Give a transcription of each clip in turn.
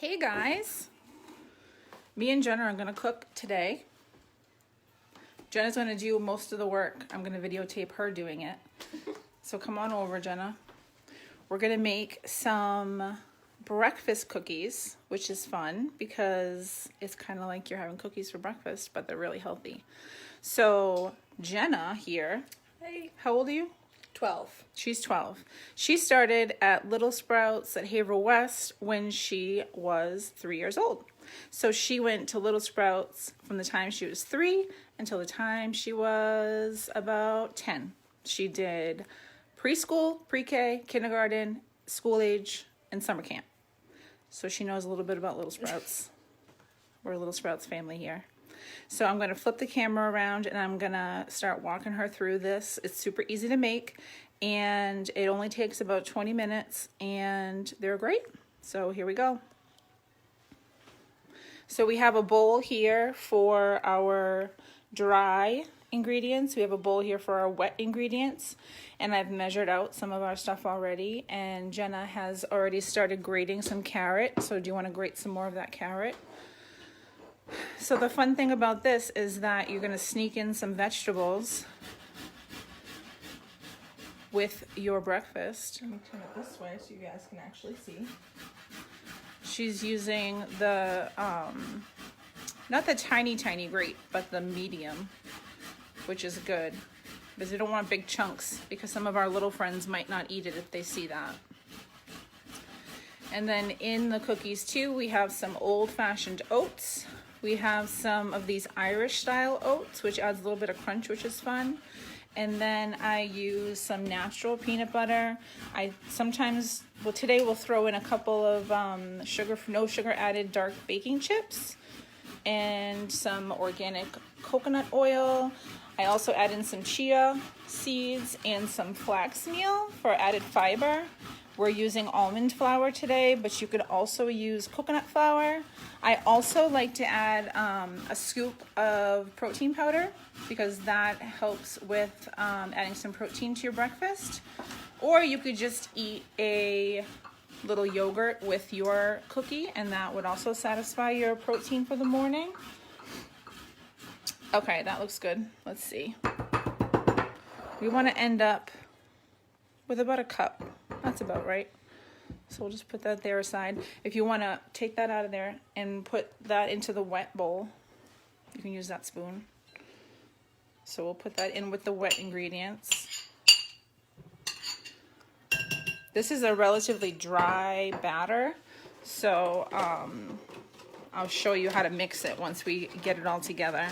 Hey guys, me and Jennah are gonna cook today. Jennah's gonna do most of the work. I'm gonna videotape her doing it. So come on over, Jennah. We're gonna make some breakfast cookies, which is fun because it's kind of like you're having cookies for breakfast, but they're really healthy. So Jennah here, hey, how old are you? 12. She's 12. She started at Little Sprouts at Haverhill West when she was 3 years old. So she went to Little Sprouts from the time she was 3 until the time she was about 10. She did preschool, pre-K, kindergarten, school age, and summer camp. So she knows a little bit about Little Sprouts. We're a Little Sprouts family here. So I'm going to flip the camera around and I'm going to start walking her through this. It's super easy to make and it only takes about 20 minutes and they're great. So here we go. So we have a bowl here for our dry ingredients. We have a bowl here for our wet ingredients, and I've measured out some of our stuff already, and Jennah has already started grating some carrot. So do you want to grate some more of that carrot? So the fun thing about this is that you're going to sneak in some vegetables with your breakfast. Let me turn it this way so you guys can actually see. She's using the, not the tiny grate, but the medium, which is good. Because we don't want big chunks because some of our little friends might not eat it if they see that. And then in the cookies too, we have some old-fashioned oats. We have some of these Irish style oats, which adds a little bit of crunch, which is fun. And then I use some natural peanut butter. I sometimes, well, today we'll throw in a couple of no sugar added dark baking chips and some organic coconut oil. I also add in some chia seeds and some flax meal for added fiber. We're using almond flour today, but you could also use coconut flour. I also like to add a scoop of protein powder because that helps with adding some protein to your breakfast. Or you could just eat a little yogurt with your cookie and that would also satisfy your protein for the morning. Okay, that looks good. Let's see. We want to end up with about a cup. That's about right. So we'll just put that there aside. If you want to take that out of there and put that into the wet bowl, you can use that spoon. So we'll put that in with the wet ingredients. This is a relatively dry batter, so I'll show you how to mix it once we get it all together.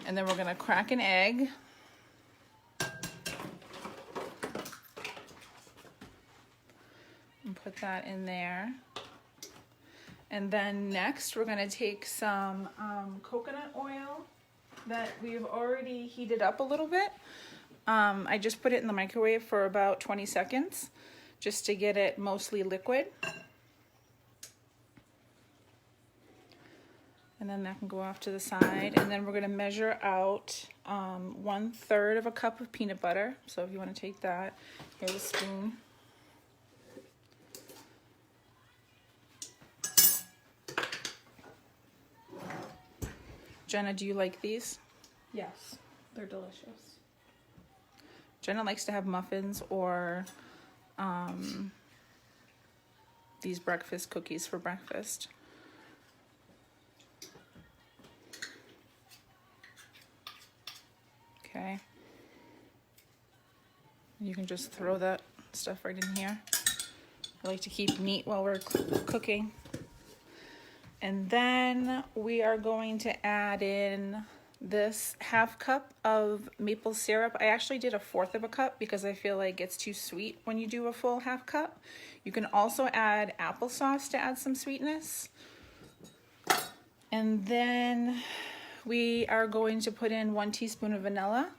And then we're going to crack an egg. And put that in there. And then next we're going to take some coconut oil that we've already heated up a little bit. I just put it in the microwave for about 20 seconds just to get it mostly liquid. And then that can go off to the side. And then we're going to measure out 1/3 of a cup of peanut butter. So if you want to take that, here's a spoon. Jennah, do you like these? Yes, they're delicious. Jennah likes to have muffins or these breakfast cookies for breakfast. Okay. You can just throw that stuff right in here. I like to keep neat while we're cooking. And then we are going to add in this 1/2 cup of maple syrup. I actually did 1/4 of a cup because I feel like it's too sweet when you do a full 1/2 cup. You can also add applesauce to add some sweetness. And then we are going to put in 1 teaspoon of vanilla.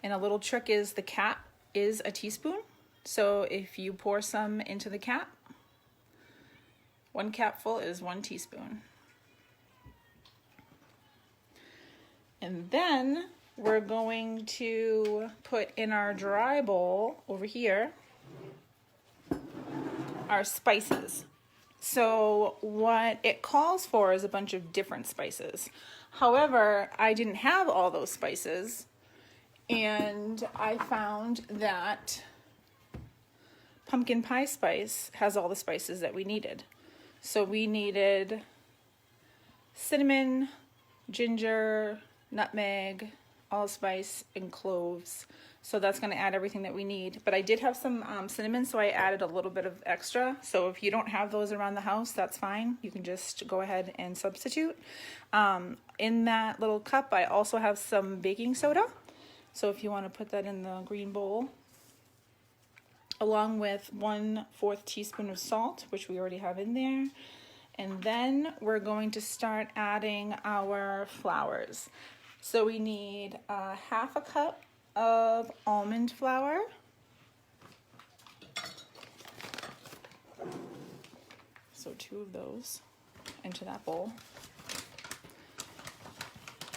And a little trick is the cap is a teaspoon. So if you pour some into the cap, 1 capful is 1 teaspoon. And then we're going to put in our dry bowl over here our spices. So what it calls for is a bunch of different spices. However, I didn't have all those spices, and I found that pumpkin pie spice has all the spices that we needed. So we needed cinnamon, ginger, nutmeg, allspice, and cloves. So that's going to add everything that we need. But I did have some cinnamon, so I added a little bit of extra. So if you don't have those around the house, that's fine. You can just go ahead and substitute. In that little cup, I also have some baking soda. So if you want to put that in the green bowl, along with 1/4 teaspoon of salt, which we already have in there. And then we're going to start adding our flours. So we need 1/2 cup of almond flour. So 2 of those into that bowl.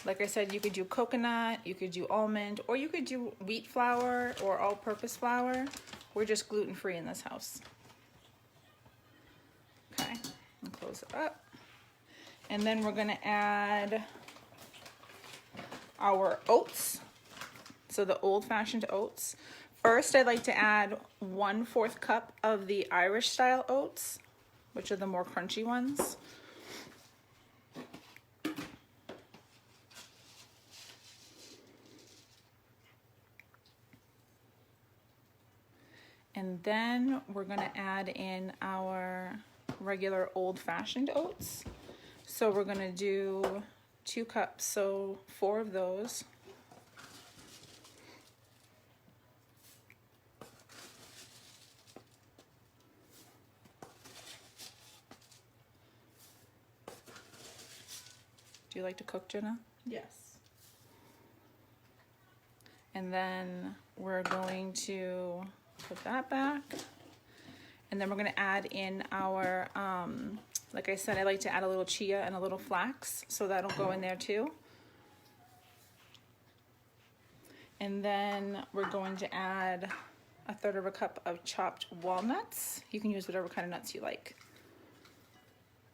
Like I said, you could do coconut, you could do almond, or you could do wheat flour or all-purpose flour. We're just gluten-free in this house. Okay, and close it up. And then we're gonna add our oats. So the old-fashioned oats. First, I'd like to add 1/4 cup of the Irish style oats, which are the more crunchy ones. And then we're gonna add in our regular old-fashioned oats. So we're gonna do 2 cups, so 4 of those. Do you like to cook, Jennah? Yes. And then we're going to put that back. And then we're going to add in our, like I said, I like to add a little chia and a little flax, so that'll go in there too. And then we're going to add 1/3 cup of chopped walnuts. You can use whatever kind of nuts you like.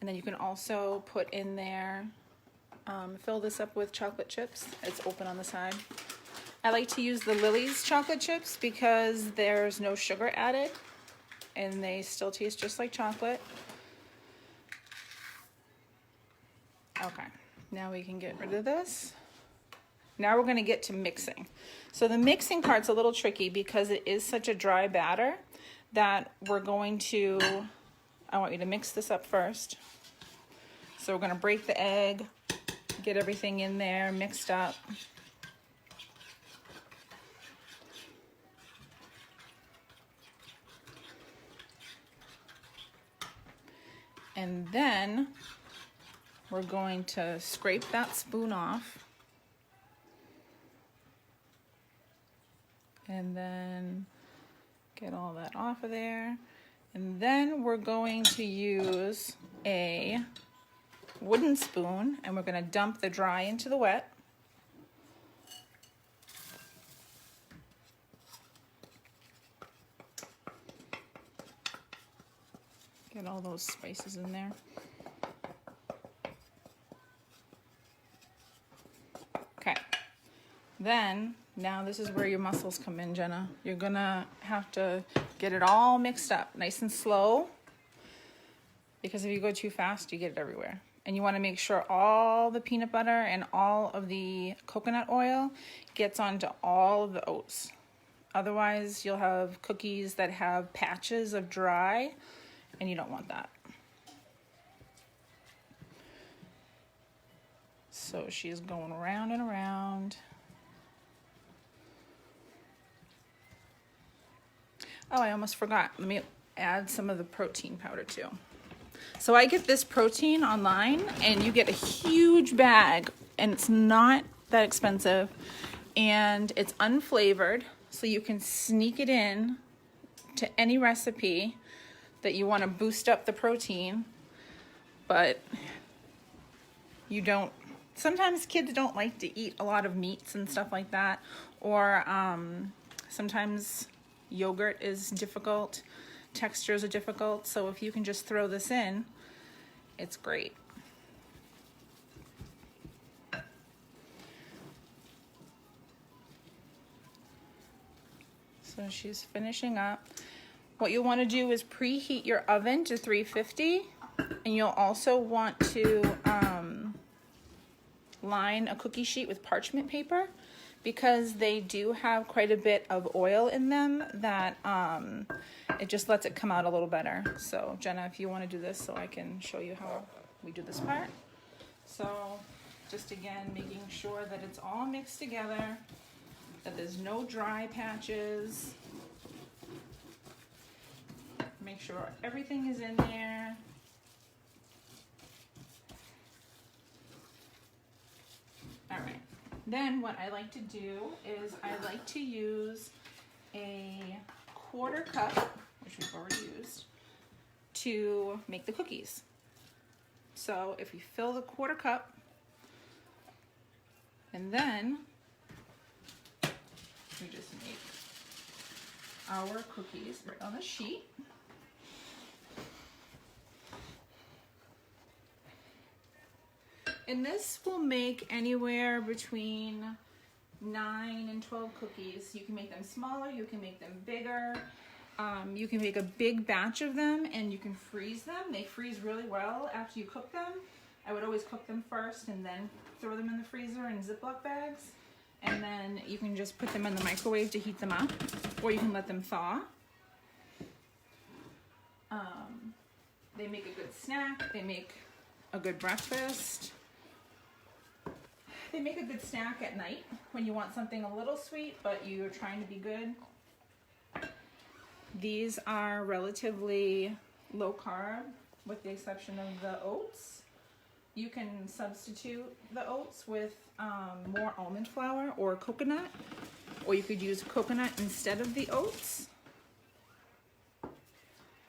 And then you can also put in there, fill this up with chocolate chips. It's open on the side. I like to use the Lily's chocolate chips because there's no sugar added and they still taste just like chocolate. Okay, now we can get rid of this. Now we're going to get to mixing. So the mixing part's a little tricky because it is such a dry batter that we're going to, I want you to mix this up first. So we're going to break the egg, get everything in there mixed up. And then we're going to scrape that spoon off. And then get all that off of there. And then we're going to use a wooden spoon and we're going to dump the dry into the wet. Get all those spices in there. Okay. Then, now this is where your muscles come in, Jennah. You're gonna have to get it all mixed up, nice and slow, because if you go too fast, you get it everywhere. And you wanna make sure all the peanut butter and all of the coconut oil gets onto all of the oats. Otherwise, you'll have cookies that have patches of dry, and you don't want that. So she's going around and around. Oh, I almost forgot. Let me add some of the protein powder too. So I get this protein online and you get a huge bag and it's not that expensive and it's unflavored. So you can sneak it in to any recipe that you want to boost up the protein, but you don't, sometimes kids don't like to eat a lot of meats and stuff like that, or sometimes yogurt is difficult textures are difficult, so if you can just throw this in, it's great. So she's finishing up. What you want to do is preheat your oven to 350, and you'll also want to line a cookie sheet with parchment paper, because they do have quite a bit of oil in them that it just lets it come out a little better. So Jennah, if you want to do this so I can show you how we do this part. So just again, making sure that it's all mixed together, that there's no dry patches. Make sure everything is in there. All right. Then what I like to do is I like to use a 1/4 cup, which we've already used, to make the cookies. So if we fill the 1/4 cup, and then we just make our cookies right on the sheet. And this will make anywhere between 9 and 12 cookies. You can make them smaller, you can make them bigger. You can make a big batch of them and you can freeze them. They freeze really well after you cook them. I would always cook them first and then throw them in the freezer in Ziploc bags. And then you can just put them in the microwave to heat them up, or you can let them thaw. They make a good snack, they make a good breakfast. They make a good snack at night when you want something a little sweet, but you're trying to be good. These are relatively low carb, with the exception of the oats. You can substitute the oats with more almond flour or coconut, or you could use coconut instead of the oats.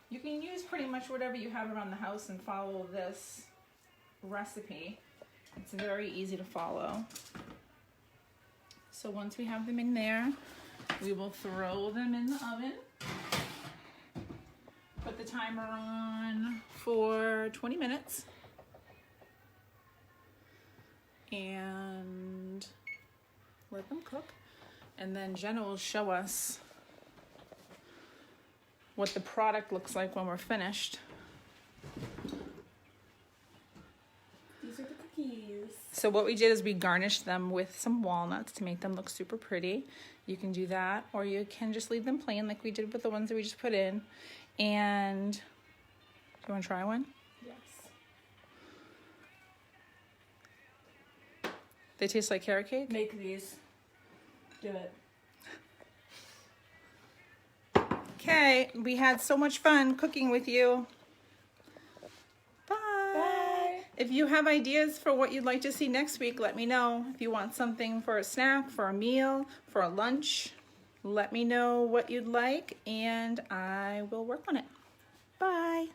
You can use pretty much whatever you have around the house and follow this recipe. It's very easy to follow. So once we have them in there, we will throw them in the oven. Put the timer on for 20 minutes. And let them cook. And then Jennah will show us what the product looks like when we're finished. These are the cookies. So what we did is we garnished them with some walnuts to make them look super pretty. You can do that, or you can just leave them plain like we did with the ones that we just put in. And do you want to try one? Yes. They taste like carrot cake? Make these. Do it. Okay, we had so much fun cooking with you. Bye. Bye. If you have ideas for what you'd like to see next week, let me know. If you want something for a snack, for a meal, for a lunch, let me know what you'd like and I will work on it. Bye.